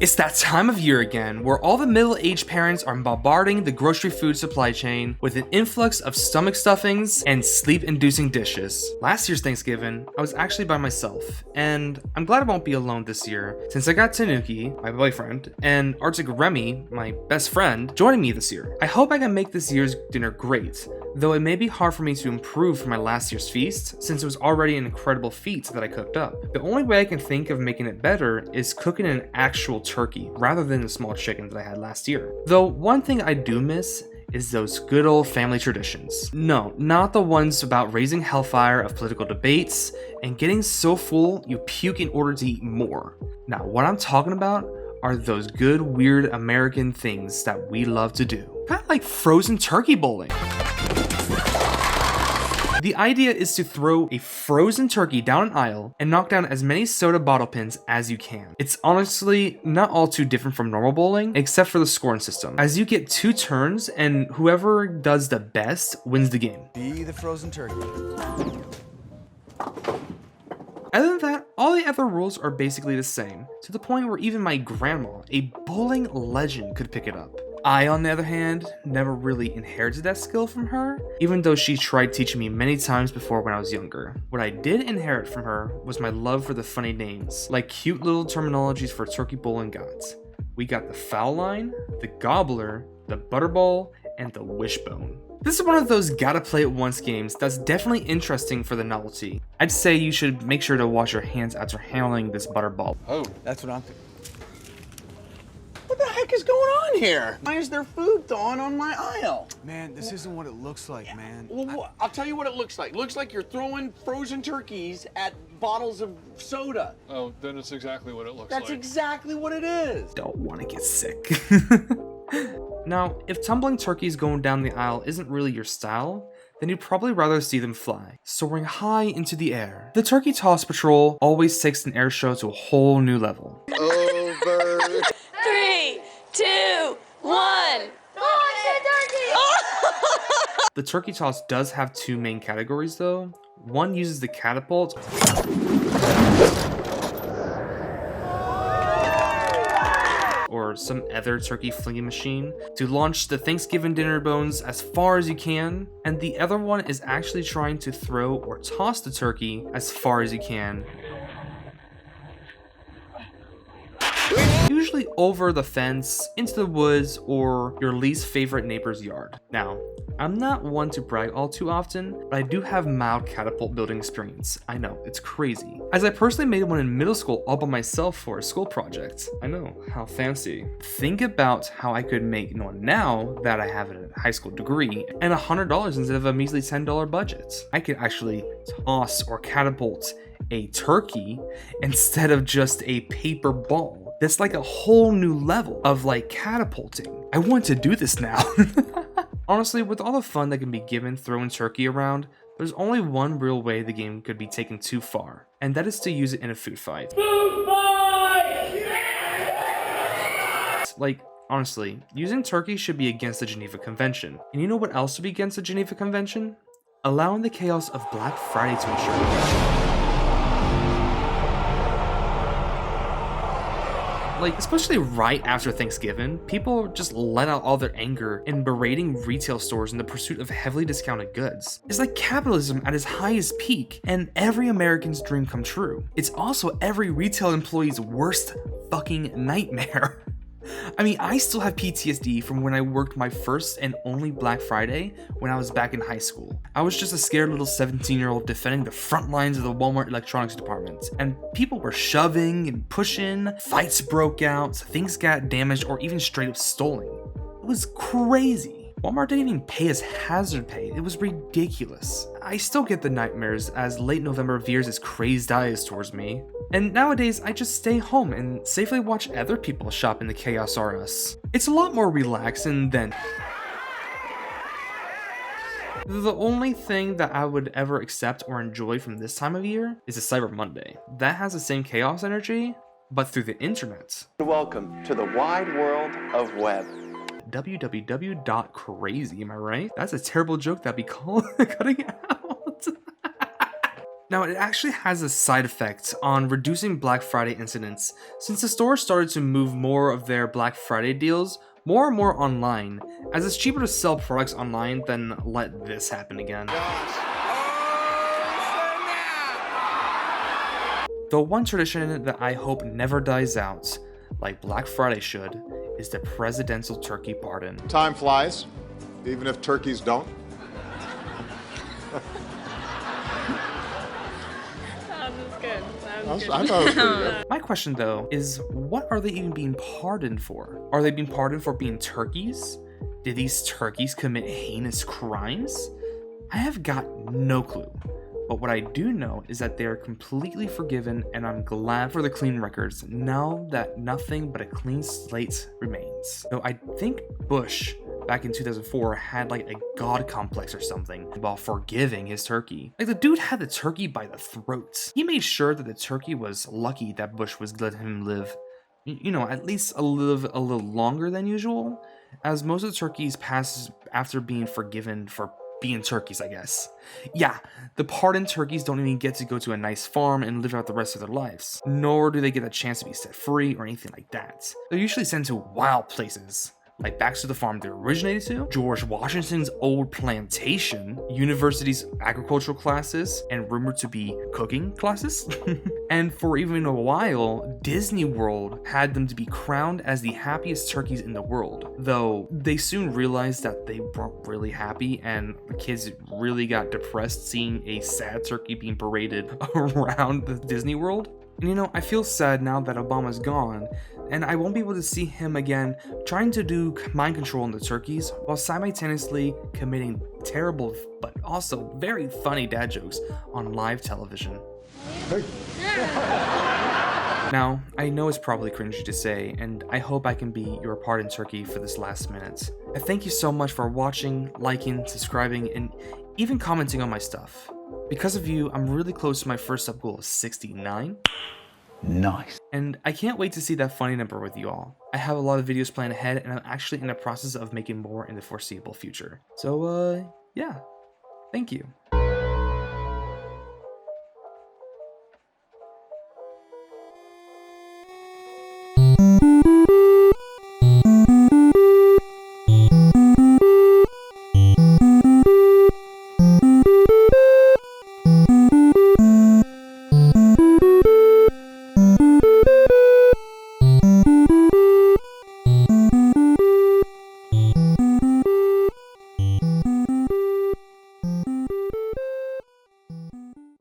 It's that time of year again, where all the middle-aged parents are bombarding the grocery food supply chain with an influx of stomach stuffings and sleep-inducing dishes. Last year's Thanksgiving, I was actually by myself, and I'm glad I won't be alone this year, since I got Tanuki, my boyfriend, and Arctic Remy, my best friend, joining me this year. I hope I can make this year's dinner great, though it may be hard for me to improve from my last year's feast, since it was already an incredible feat that I cooked up. The only way I can think of making it better is cooking an actual turkey, rather than the small chicken that I had last year. Though one thing I do miss is those good old family traditions. No, not the ones about raising hellfire of political debates and getting so full you puke in order to eat more. Now, what I'm talking about are those good, weird American things that we love to do. Kind of like frozen turkey bowling. The idea is to throw a frozen turkey down an aisle and knock down as many soda bottle pins as you can. It's honestly not all too different from normal bowling, except for the scoring system, as you get 2 turns and whoever does the best wins the game. Be the frozen turkey. Other than that, all the other rules are basically the same, to the point where even my grandma, a bowling legend, could pick it up. I, on the other hand, never really inherited that skill from her, even though she tried teaching me many times before when I was younger. What I did inherit from her was my love for the funny names, like cute little terminologies for turkey bowling gods. We got the foul line, the gobbler, the butterball, and the wishbone. This is one of those gotta play it once games that's definitely interesting for the novelty. I'd say you should make sure to wash your hands after handling this butterball. Oh, that's what I'm thinking. What the heck is going on here? Why is there food thawing on my aisle? Man, this isn't what it looks like, man. Well, I'll tell you what it looks like. Looks like you're throwing frozen turkeys at bottles of soda. Oh, then it's exactly what it looks like. That's exactly what it is. Don't want to get sick. Now, if tumbling turkeys going down the aisle isn't really your style, then you'd probably rather see them fly, soaring high into the air. The Turkey Toss Patrol always takes an air show to a whole new level. Over. 3, 2, 1. The turkey toss does have 2 main categories though. One uses the catapult, or some other turkey flinging machine, to launch the Thanksgiving dinner bones as far as you can, and the other one is actually trying to throw or toss the turkey as far as you can, usually over the fence, into the woods, or your least favorite neighbor's yard. Now, I'm not one to brag all too often, but I do have mild catapult building experience. I know, it's crazy, as I personally made one in middle school all by myself for a school project. I know, how fancy. Think about how I could make one now that I have a high school degree and $100 instead of a measly $10 budget. I could actually toss or catapult a turkey instead of just a paper ball. That's like a whole new level of like catapulting. I want to do this now. Honestly, with all the fun that can be given throwing turkey around, there's only one real way the game could be taken too far, and that is to use it in a food fight. Food fight! Yeah! Like, honestly, using turkey should be against the Geneva Convention. And you know what else would be against the Geneva Convention? Allowing the chaos of Black Friday to ensure. Like, especially right after Thanksgiving, people just let out all their anger in berating retail stores in the pursuit of heavily discounted goods. It's like capitalism at its highest peak, and every American's dream come true. It's also every retail employee's worst fucking nightmare. I mean, I still have PTSD from when I worked my first and only Black Friday when I was back in high school. I was just a scared little 17-year-old defending the front lines of the Walmart electronics department, and people were shoving and pushing, fights broke out, things got damaged or even straight up stolen. It was crazy. Walmart didn't even pay us hazard pay. It was ridiculous. I still get the nightmares as late November veers its crazed eyes towards me. And nowadays, I just stay home and safely watch other people shop in the Chaos R Us. It's a lot more relaxing than... The only thing that I would ever accept or enjoy from this time of year is a Cyber Monday. That has the same chaos energy, but through the internet. Welcome to the wide world of web. www.crazy, am I right? That's a terrible joke that'd be called cutting out. Now, it actually has a side effect on reducing Black Friday incidents, since the store started to move more of their Black Friday deals more and more online, as it's cheaper to sell products online than let this happen again. The one tradition that I hope never dies out, like Black Friday should, is the presidential turkey pardon. Time flies, even if turkeys don't. I thought it was pretty good. My question though is, what are they even being pardoned for? Are they being pardoned for being turkeys? Did these turkeys commit heinous crimes? I have got no clue. But what I do know is that they are completely forgiven, and I'm glad for the clean records now that nothing but a clean slate remains. Though I think Bush back in 2004 had like a god complex or something while forgiving his turkey. Like, the dude had the turkey by the throat. He made sure that the turkey was lucky that Bush was letting him live, you know, at least a little longer than usual, as most of the turkeys pass after being forgiven for being turkeys, I guess. Yeah, the pardoned turkeys don't even get to go to a nice farm and live out the rest of their lives, nor do they get a chance to be set free or anything like that. They're usually sent to wild places, like back to the farm they originated to, George Washington's old plantation, university's agricultural classes, and rumored to be cooking classes. And for even a while, Disney World had them to be crowned as the happiest turkeys in the world, though they soon realized that they weren't really happy, and the kids really got depressed seeing a sad turkey being paraded around the Disney World. And you know, I feel sad now that Obama's gone, and I won't be able to see him again trying to do mind control on the turkeys while simultaneously committing terrible but also very funny dad jokes on live television. Now, I know it's probably cringy to say, and I hope I can be your pardon turkey for this last minute. I thank you so much for watching, liking, subscribing, and even commenting on my stuff. Because of you, I'm really close to my first sub goal of 69. Nice. And I can't wait to see that funny number with you all. I have a lot of videos planned ahead, and I'm actually in the process of making more in the foreseeable future. So, yeah. Thank you.